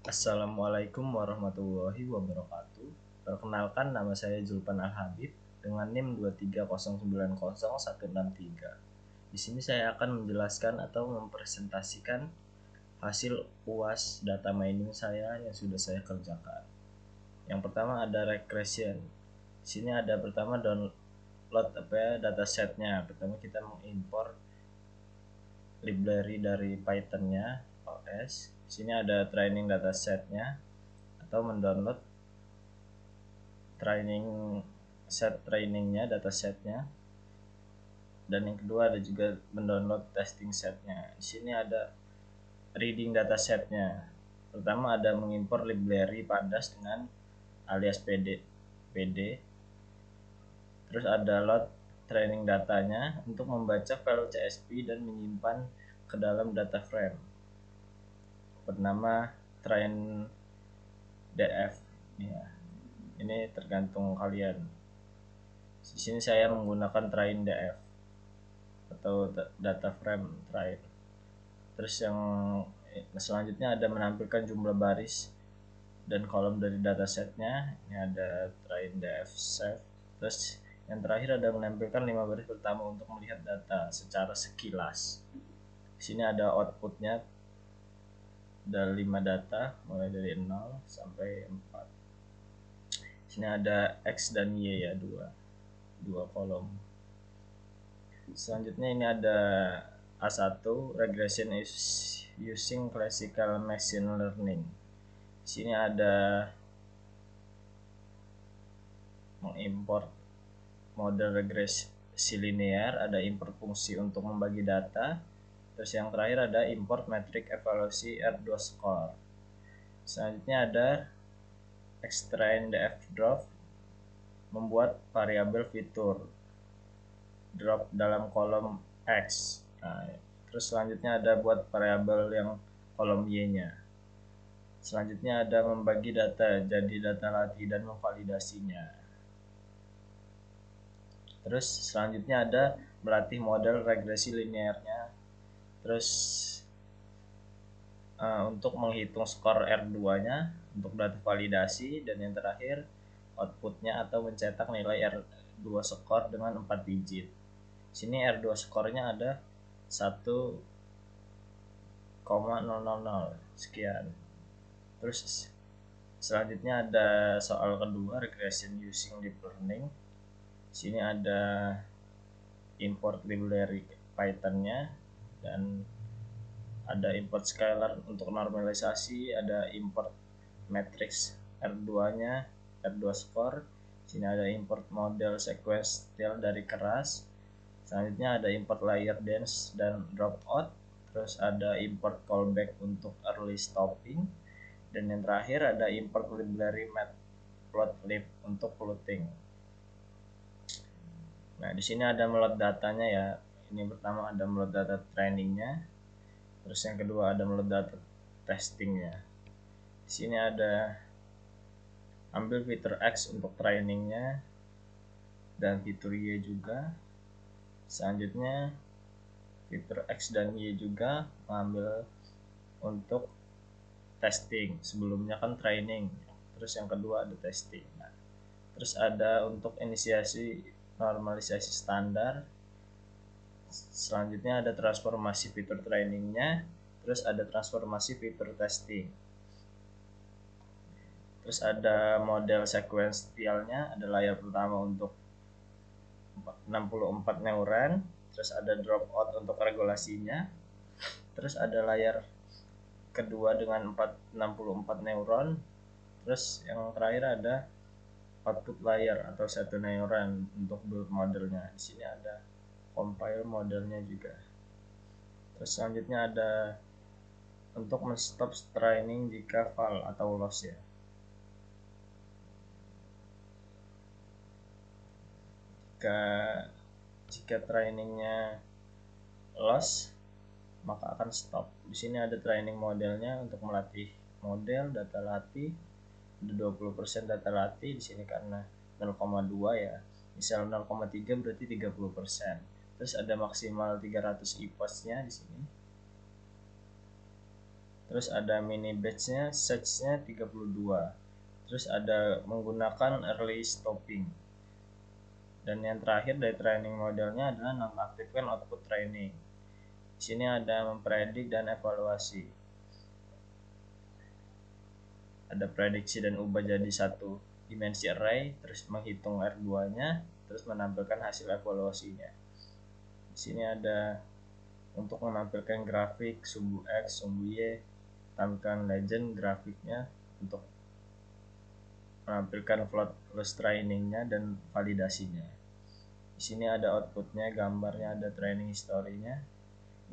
Assalamualaikum warahmatullahi wabarakatuh. Perkenalkan, nama saya Zulpan Al-Habib dengan NIM 230900163. Di sini saya akan menjelaskan atau mempresentasikan hasil UAS data mining saya yang sudah saya kerjakan. Yang pertama ada regression. Di sini ada pertama download datasetnya. Pertama kita mengimpor library dari Python-nya, OS. Di sini ada training datasetnya atau mendownload trainingnya, datasetnya. Dan yang kedua ada juga mendownload testing setnya. Di sini ada reading datasetnya. Pertama ada mengimpor library pandas dengan alias PD. Terus ada load training datanya untuk membaca file CSV dan menyimpan ke dalam data frame bernama train df ya. Ini tergantung kalian. Di sini saya menggunakan train df atau data frame train. Terus yang selanjutnya ada menampilkan jumlah baris dan kolom dari datasetnya. Ini ada train df save. Terus yang terakhir ada menampilkan 5 baris pertama untuk melihat data secara sekilas. Di sini ada outputnya, ada 5 data mulai dari 0 sampai 4. Di sini ada X dan Y ya, dua kolom. Selanjutnya ini ada A1 regression using classical machine learning. Di sini ada mengimport model regresi linear, ada import fungsi untuk membagi data. Terus yang terakhir ada import metrik evaluasi R2 score. Selanjutnya ada extrain df drop, membuat variabel fitur drop dalam kolom X. Nah, terus selanjutnya ada buat variabel yang kolom Y-nya. Selanjutnya ada membagi data jadi data latih dan memvalidasinya. Terus selanjutnya ada melatih model regresi linearnya. Terus untuk menghitung skor R2-nya untuk data validasi, dan yang terakhir outputnya atau mencetak nilai R2 skor dengan 4 digit. Sini R2 skornya ada 1,000 sekian. Terus selanjutnya ada soal kedua, regression using deep learning. Sini ada import library Python-nya dan ada import scalar untuk normalisasi, ada import matrix R2-nya, R2 score. Sini ada import model sequential dari keras. Selanjutnya ada import layer dense dan dropout. Terus ada import callback untuk early stopping. Dan yang terakhir ada import library matplotlib untuk plotting. Nah, di sini ada meload datanya ya. Ini pertama ada meload data trainingnya. Terus yang kedua ada meload data testingnya. Di sini ada ambil fitur X untuk trainingnya dan fitur Y juga. Selanjutnya fitur X dan Y juga mengambil untuk testing. Sebelumnya kan training, terus yang kedua ada testing. Nah, terus ada untuk inisiasi normalisasi standar. Selanjutnya ada transformasi fitur trainingnya. Terus ada transformasi fitur testing. Terus ada model sequentialnya, ada layar pertama untuk 64 neuron. Terus ada dropout untuk regulasinya. Terus ada layar kedua dengan 64 neuron. Terus yang terakhir ada output layer atau satu neuron untuk build modelnya. Di sini ada compile modelnya juga. Terus selanjutnya ada untuk men-stop training jika fail atau loss ya. Jika trainingnya loss, maka akan stop. Di sini ada training modelnya untuk melatih model data latih. Ada 20% data latih di sini karena 0,2 ya. Misal 0,3 berarti 30%. Terus ada maksimal 300 IPOS-nya di sini. Terus ada mini batch-nya, search-nya 32. Terus ada menggunakan early stopping. Dan yang terakhir dari training modelnya adalah nonaktifkan output training. Di sini ada mempredik dan evaluasi. Ada prediksi dan ubah jadi satu dimensi array, terus menghitung R2-nya, terus menampilkan hasil evaluasinya. Di sini ada untuk menampilkan grafik sumbu X, sumbu Y, tampilkan legend grafiknya untuk menampilkan float plus trainingnya dan validasinya. Di sini ada outputnya, gambarnya, ada training history-nya.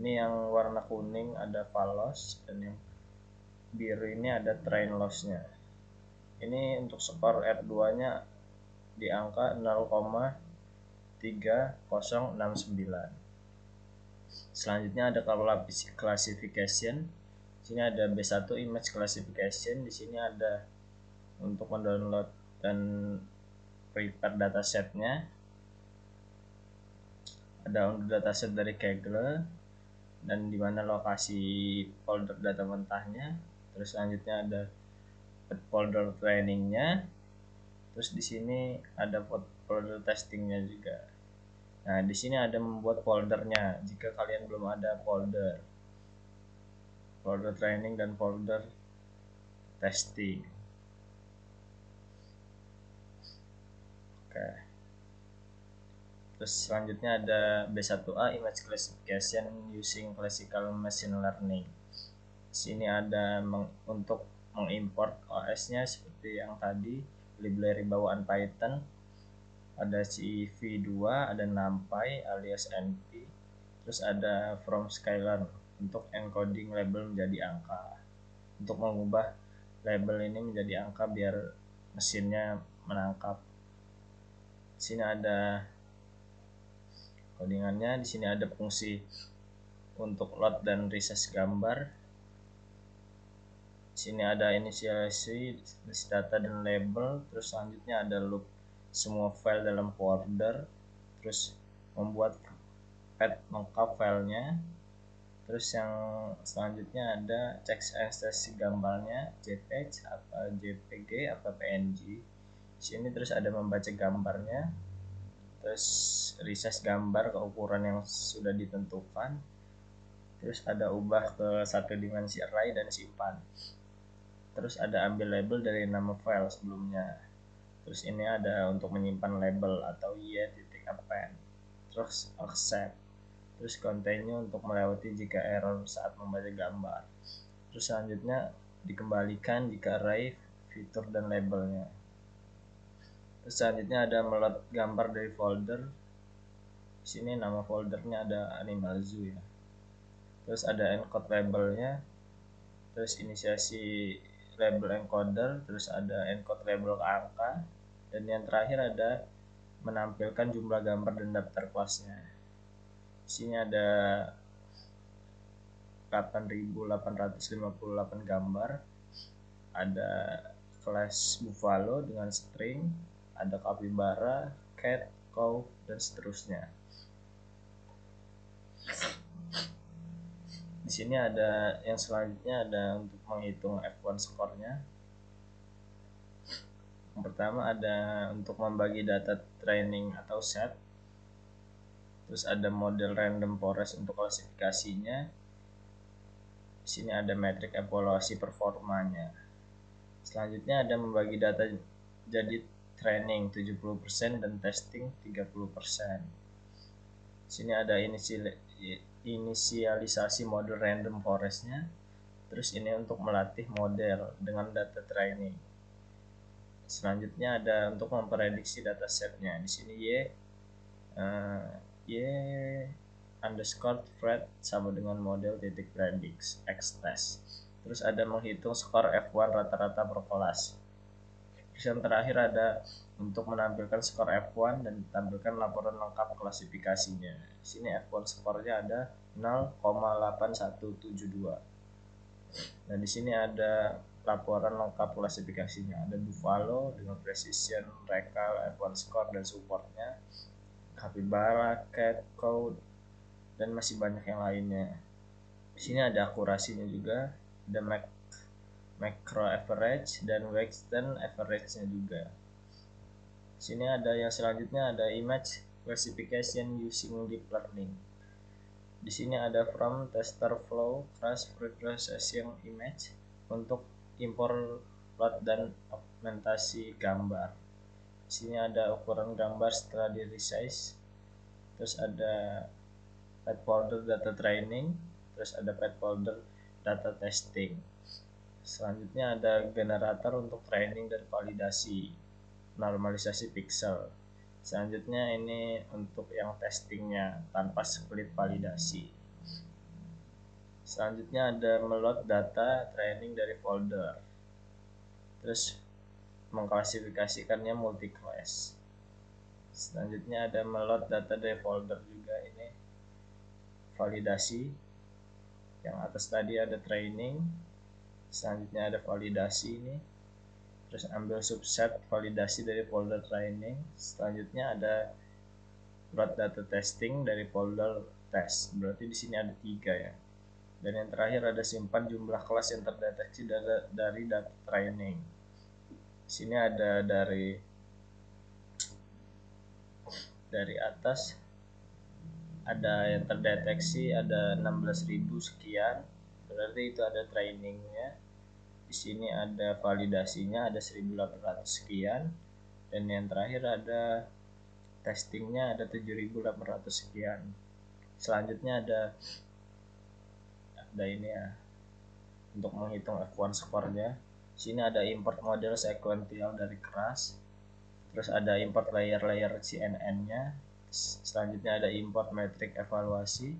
Ini yang warna kuning ada val loss, dan yang biru ini ada train loss-nya. Ini untuk skor R2-nya di angka 0,3069. Selanjutnya ada classification. Di sini ada B1 image classification. Di sini ada untuk mendownload dan prepare datasetnya. Ada untuk dataset dari Kaggle dan di mana lokasi folder data mentahnya. Terus selanjutnya ada folder trainingnya. Terus di sini ada folder testingnya juga. Nah, di sini ada membuat foldernya jika kalian belum ada folder training dan folder testing. Oke. Terus selanjutnya ada B1A image classification using classical machine learning. Di sini ada untuk mengimport OS-nya seperti yang tadi, library bawaan Python. Ada CV2, ada NumPy alias NP. Terus ada from Skylern untuk encoding label menjadi angka. Untuk mengubah label ini menjadi angka biar mesinnya menangkap. Di sini ada codingannya. Di sini ada fungsi untuk load dan resize gambar. Di sini ada inisialisasi, list data dan label. Terus selanjutnya ada loop semua file dalam folder. Terus membuat path lengkap filenya. Terus yang selanjutnya ada cek ekstensi gambarnya, JPEG apa JPG apa PNG. Di sini terus ada membaca gambarnya. Terus resize gambar ke ukuran yang sudah ditentukan. Terus ada ubah ke satu dimensi array dan simpan. Terus ada ambil label dari nama file sebelumnya. Terus ini ada untuk menyimpan label atau y.append. Terus accept. Terus continue untuk melewati jika error saat membaca gambar. Terus selanjutnya dikembalikan jika array, fitur dan labelnya. Terus selanjutnya ada meload gambar dari folder. Di sini nama foldernya ada animal zoo ya. Terus ada encode labelnya. Terus inisiasi label encoder. Terus ada encode label ke angka. Dan yang terakhir ada menampilkan jumlah gambar dan daftar kelasnya. Di sini ada 8.858 gambar. Ada kelas buffalo dengan string, ada capybara, cat, cow, dan seterusnya. Di sini ada yang selanjutnya ada untuk menghitung F1 skornya. Yang pertama ada untuk membagi data training atau set. Terus ada model random forest untuk klasifikasinya. Di sini ada metrik evaluasi performanya. Selanjutnya ada membagi data jadi training 70% dan testing 30%. Di sini ada inisialisasi model random forest-nya. Terus ini untuk melatih model dengan data training. Selanjutnya ada untuk memprediksi datasetnya. Di sini y underscore thread sama dengan model titik prediksi x test. Terus ada menghitung skor F1 rata-rata per kelas. Terus yang terakhir ada untuk menampilkan skor F1 dan ditampilkan laporan lengkap klasifikasinya. Di sini F1 skornya ada 0,8172. Nah, di sini ada laporan lengkap klasifikasinya. Ada buffalo dengan precision, recal, F1 score dan supportnya, capybara, cat, cow, dan masih banyak yang lainnya. Di sini ada akurasinya juga. ada macro average dan Western average-nya juga. Sini ada yang selanjutnya, ada image classification using deep learning. Di sini ada from tester flow class preprocessing image untuk import plot dan augmentasi gambar. Di sini ada ukuran gambar setelah di resize. Terus ada path folder data training, terus ada path folder data testing. Selanjutnya ada generator untuk training dan validasi, normalisasi pixel. Selanjutnya ini untuk yang testingnya tanpa split validasi. Selanjutnya ada meload data training dari folder, terus mengklasifikasikannya multi class. Selanjutnya ada meload data dari folder juga, ini validasi. Yang atas tadi ada training, selanjutnya ada validasi ini, terus ambil subset validasi dari folder training. Selanjutnya ada plot data testing dari folder test, berarti di sini ada 3 ya. Dan yang terakhir ada simpan jumlah kelas yang terdeteksi dari data training. Di sini ada dari atas ada yang terdeteksi ada 16.000 sekian, berarti itu ada trainingnya. Di sini ada validasinya ada 1.800 sekian, dan yang terakhir ada testingnya ada 7.800 sekian. Selanjutnya ada ini ya, untuk menghitung F1 skornya. Sini ada import model sequential dari keras, terus ada import layer-layer CNN-nya. Selanjutnya ada import metrik evaluasi,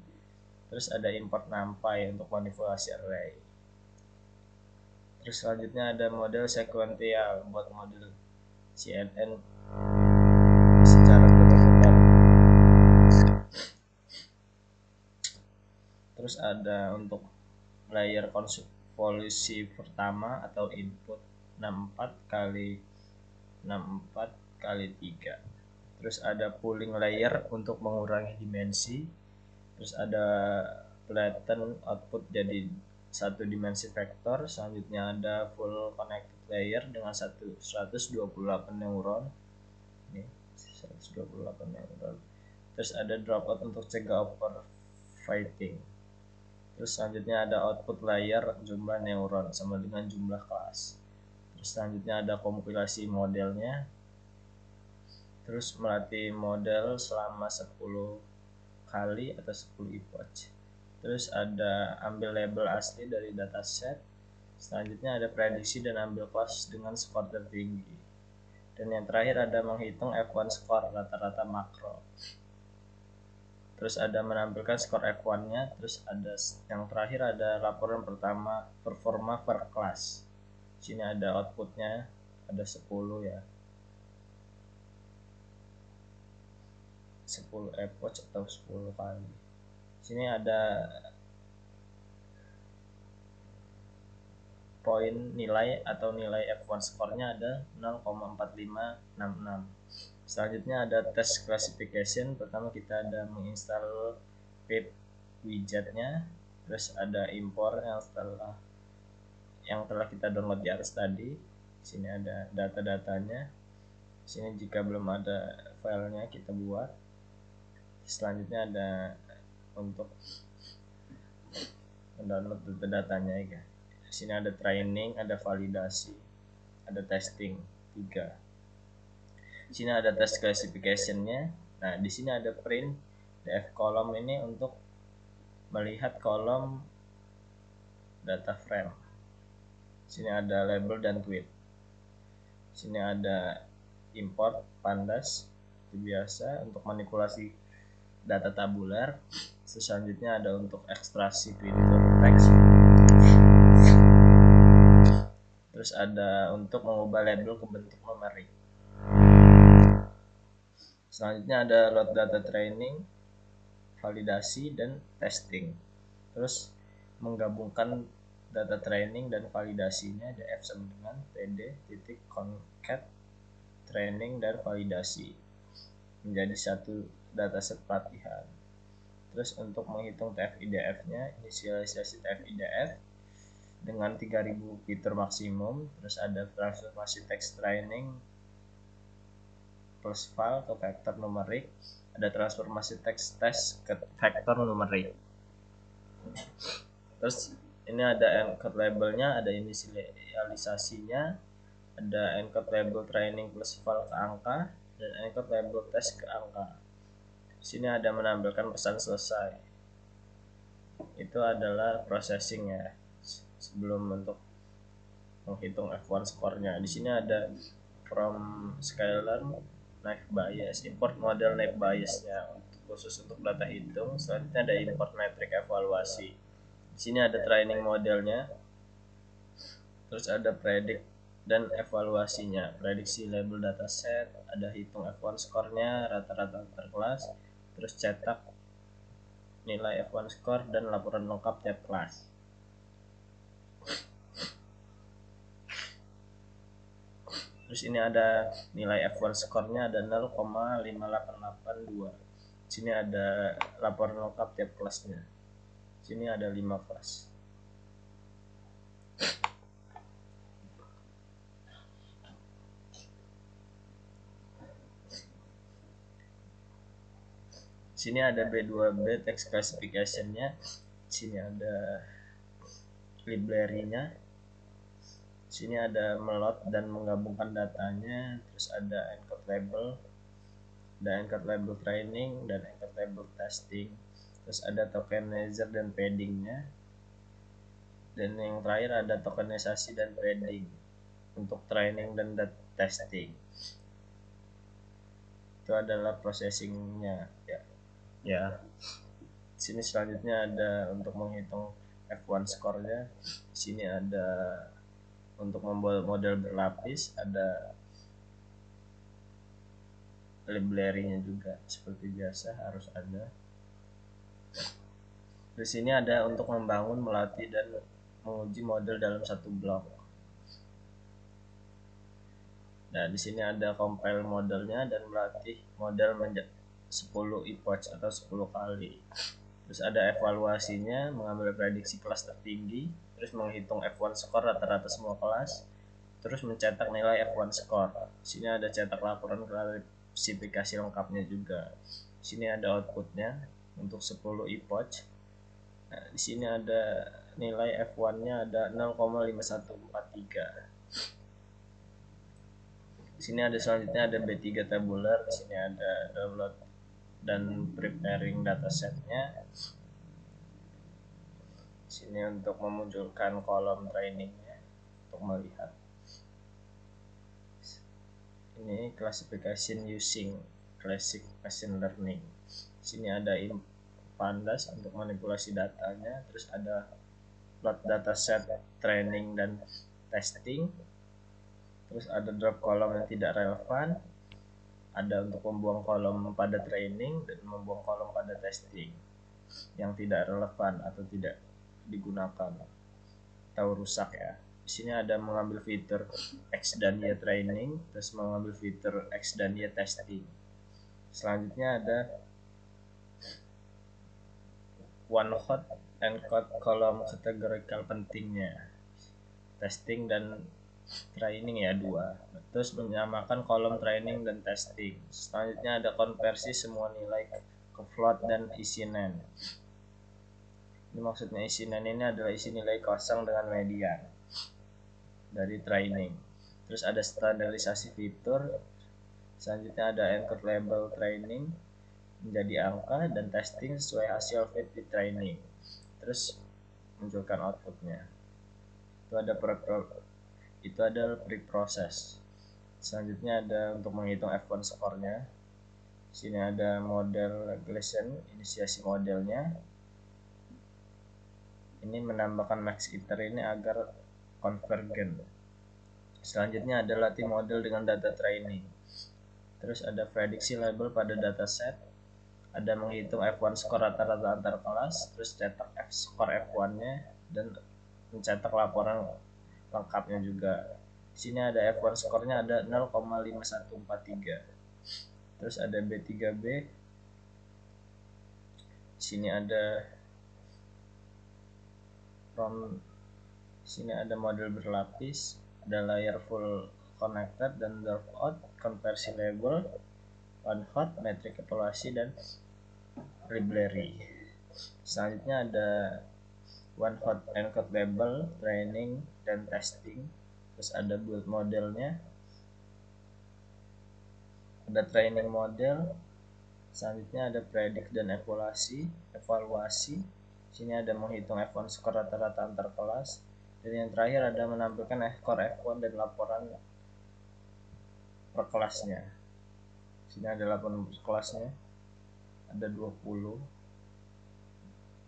terus ada import numpy untuk manipulasi array. Terus selanjutnya ada model sequential buat model CNN secara berurutan. Terus ada untuk layer konvolusi pertama atau input 64 kali 64 kali 3. Terus ada pooling layer untuk mengurangi dimensi. Terus ada flatten output jadi satu dimensi vektor. Selanjutnya ada full connected layer dengan 128 neuron. Ini 128 neuron. Terus ada dropout untuk cegah overfitting. Terus selanjutnya ada output layer jumlah neuron sama dengan jumlah kelas. Terus selanjutnya ada kompilasi modelnya. Terus melatih model selama 10 kali atau 10 epoch. Terus ada ambil label asli dari dataset. Selanjutnya ada prediksi dan ambil kelas dengan skor tertinggi. Dan yang terakhir ada menghitung F1 skor rata-rata makro. Terus ada menampilkan skor F1-nya. Terus ada yang terakhir ada laporan pertama performa per kelas. Sini ada outputnya ada 10 ya. 10 epoch atau 10 kali. Sini ada poin nilai atau nilai F1 skornya ada 0,4566. Selanjutnya ada test classification. Pertama kita ada menginstal pip widgetnya, terus ada import yang telah kita download di atas tadi. Sini ada data-datanya. Sini jika belum ada filenya kita buat. Selanjutnya ada untuk mendownload data-datanya ya. Di sini ada training, ada validasi, ada testing 3. Di sini ada test classification-nya. Nah, di sini ada print df kolom ini untuk melihat kolom data frame. Di sini ada label dan tweet. Di sini ada import pandas itu biasa untuk manipulasi data tabular. Selanjutnya ada untuk ekstraksi fitur teks. Terus ada untuk mengubah label ke bentuk numerik. Selanjutnya ada load data training, validasi, dan testing. Terus menggabungkan data training dan validasinya df sama dengan pd.concat training dan validasi menjadi satu dataset pelatihan. Terus untuk menghitung TF-IDF-nya, inisialisasi TF-IDF dengan 3000 fitur maksimum. Terus ada transformasi text training plus file ke vektor numerik, ada transformasi text test ke vektor numerik. Terus ini ada encode labelnya, ada inisialisasinya, ada encode label training plus file ke angka, dan encode label test ke angka. Di sini ada menampilkan pesan selesai. Itu adalah processing ya, sebelum untuk menghitung F1 skornya. Di sini ada from scalar naive Bayes, import model naive Bayesnya khusus untuk data hitung. Selanjutnya ada import metrik evaluasi. Di sini ada training modelnya, terus ada predict dan evaluasinya, prediksi label dataset, ada hitung F1 skornya, rata-rata antar kelas, terus cetak nilai F1 skor dan laporan lengkap tiap kelas. Terus ini ada nilai F1 skornya ada 0,5882. Sini ada laporan lengkap tiap kelasnya. Sini ada 5 kelas. Sini ada B2B text classification-nya. Sini ada library-nya. Sini ada melot dan menggabungkan datanya, terus ada encode label, ada encode label training dan encode label testing, terus ada tokenizer dan paddingnya, dan yang terakhir ada tokenisasi dan padding untuk training dan testing. Itu adalah processingnya ya. Sini selanjutnya ada untuk menghitung F1 skornya. Sini ada untuk membuat model berlapis, ada library-nya juga seperti biasa harus ada. Di sini ada untuk membangun, melatih dan menguji model dalam satu blok. Nah, di sini ada compile modelnya dan melatih model 10 epoch atau 10 kali. Terus ada evaluasinya, mengambil prediksi kelas tertinggi, terus menghitung F1 skor rata-rata semua kelas, terus mencetak nilai F1 skor. Di sini ada cetak laporan klasifikasi lengkapnya juga. Di sini ada outputnya untuk 10 epoch. Nah, di sini ada nilai F1-nya ada 0,5143. Di sini ada selanjutnya ada B3 tabular. Di sini ada download dan preparing datasetnya. Di sini untuk memunculkan kolom trainingnya untuk melihat. Ini classification using classic machine learning. Di sini ada pandas untuk manipulasi datanya, terus ada plot dataset training dan testing, terus ada drop kolom yang tidak relevan, ada untuk membuang kolom pada training dan membuang kolom pada testing yang tidak relevan atau tidak digunakan atau rusak ya. Di sini ada mengambil fitur X dan Y training, terus mengambil fitur X dan Y testing. Selanjutnya ada one hot encode kolom kategorikal pentingnya, testing dan training ya, 2. Terus menyamakan kolom training dan testing. Selanjutnya ada konversi semua nilai ke float dan isi nen. Ini maksudnya isi nen ini adalah isi nilai kosong dengan median dari training. Terus ada standarisasi fitur. Selanjutnya ada encode label training menjadi angka dan testing sesuai hasil fit di training. Terus munculkan outputnya. Itu adalah pre-process. Selanjutnya ada untuk menghitung F1 skornya. Sini ada model regression, inisiasi modelnya. Ini menambahkan max iter ini agar convergent. Selanjutnya ada latih model dengan data training. Terus ada prediksi label pada dataset. Ada menghitung F1 skor rata-rata antar kelas, terus cetak skor F1-nya dan mencetak laporan lengkapnya juga. Di sini ada F1 skornya ada 0,5143. Terus ada B3B. Di sini ada from Sini ada model berlapis, ada layer full connected dan drop out, konversi label, on hot, metric evaluasi, dan library. Selanjutnya ada one hot encode label, training dan testing. Terus ada build modelnya, ada training model. Selanjutnya ada predict dan evaluasi. Sini ada menghitung F1 skor rata-rata antar kelas. Dan yang terakhir ada menampilkan skor F1 dan laporan per kelasnya. Sini ada laporan per kelasnya, ada 20.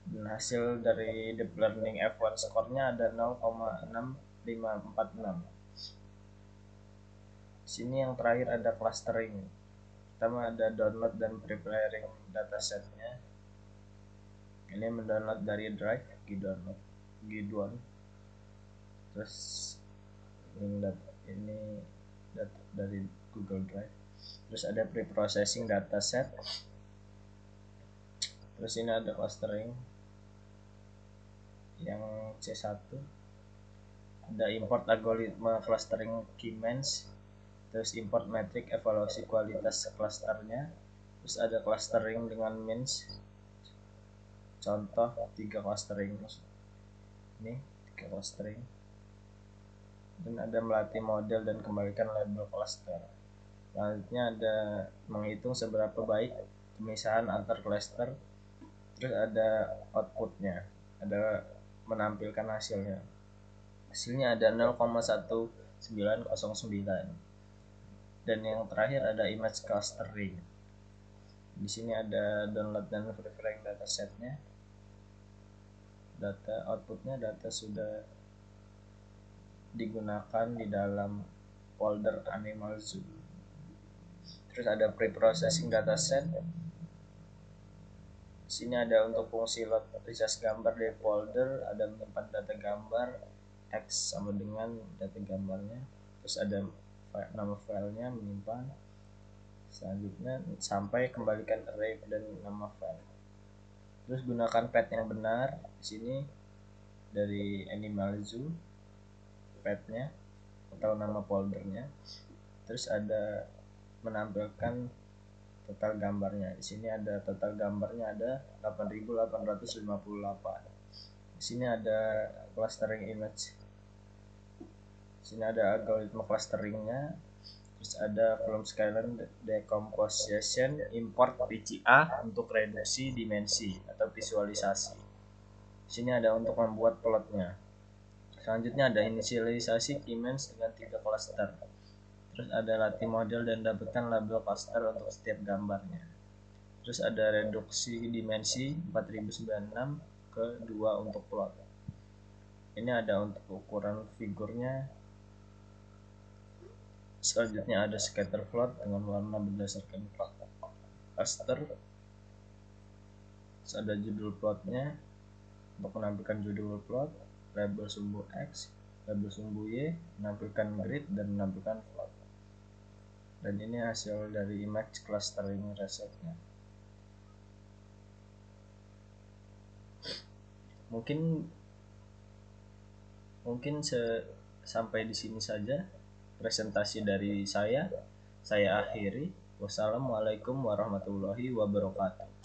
Dan hasil dari deep learning F1 skornya ada 0,6546. Sini yang terakhir ada clustering. Pertama ada download dan preparing datasetnya. Ini mendownload dari drive, Gidon. Terus ini data dari Google Drive. Terus ada preprocessing dataset. Terus ini ada clustering yang C1. Ada import algoritma clustering Keymeans. Terus import metrik evaluasi kualitas clusternya. Terus ada clustering dengan means. Contoh 3 clustering. Ini 3 clustering. Dan ada melatih model dan kembalikan label cluster. Selanjutnya ada menghitung seberapa baik pemisahan antar cluster. Terus ada outputnya, ada menampilkan hasilnya. Hasilnya ada 0,1909. Dan yang terakhir ada image clustering. Di sini ada download dan preparing datasetnya. Data outputnya data sudah digunakan di dalam folder Animal Zoo. Terus ada preprocessing dataset. Di sini ada untuk fungsi load resize gambar dari folder, ada menyimpan data gambar X sama dengan data gambarnya. Terus ada nama filenya menyimpan. Selanjutnya sampai kembalikan array dan nama file. Terus gunakan path yang benar. Di sini dari Animal Zoo pathnya atau nama foldernya. Terus ada menampilkan total gambarnya. Di sini ada total gambarnya ada 8.858. Di sini ada clustering image. Di sini ada algoritma clusteringnya. Terus ada from scalar decomposition, import PCA untuk reduksi dimensi atau visualisasi. Di sini ada untuk membuat plotnya. Selanjutnya ada inisialisasi Keymeans dengan 3 cluster. Terus ada latih model dan dapatkan label cluster untuk setiap gambarnya. Terus ada reduksi dimensi 4096 ke 2 untuk plot. Ini ada untuk ukuran figurnya. Selanjutnya ada scatter plot dengan warna berdasarkan cluster. Terus ada judul plotnya untuk menampilkan judul plot, label sumbu X, label sumbu Y, menampilkan grid dan menampilkan plot. Dan ini hasil dari image clustering resepnya. Mungkin sampai di sini saja presentasi dari saya. Saya akhiri. Wassalamualaikum warahmatullahi wabarakatuh.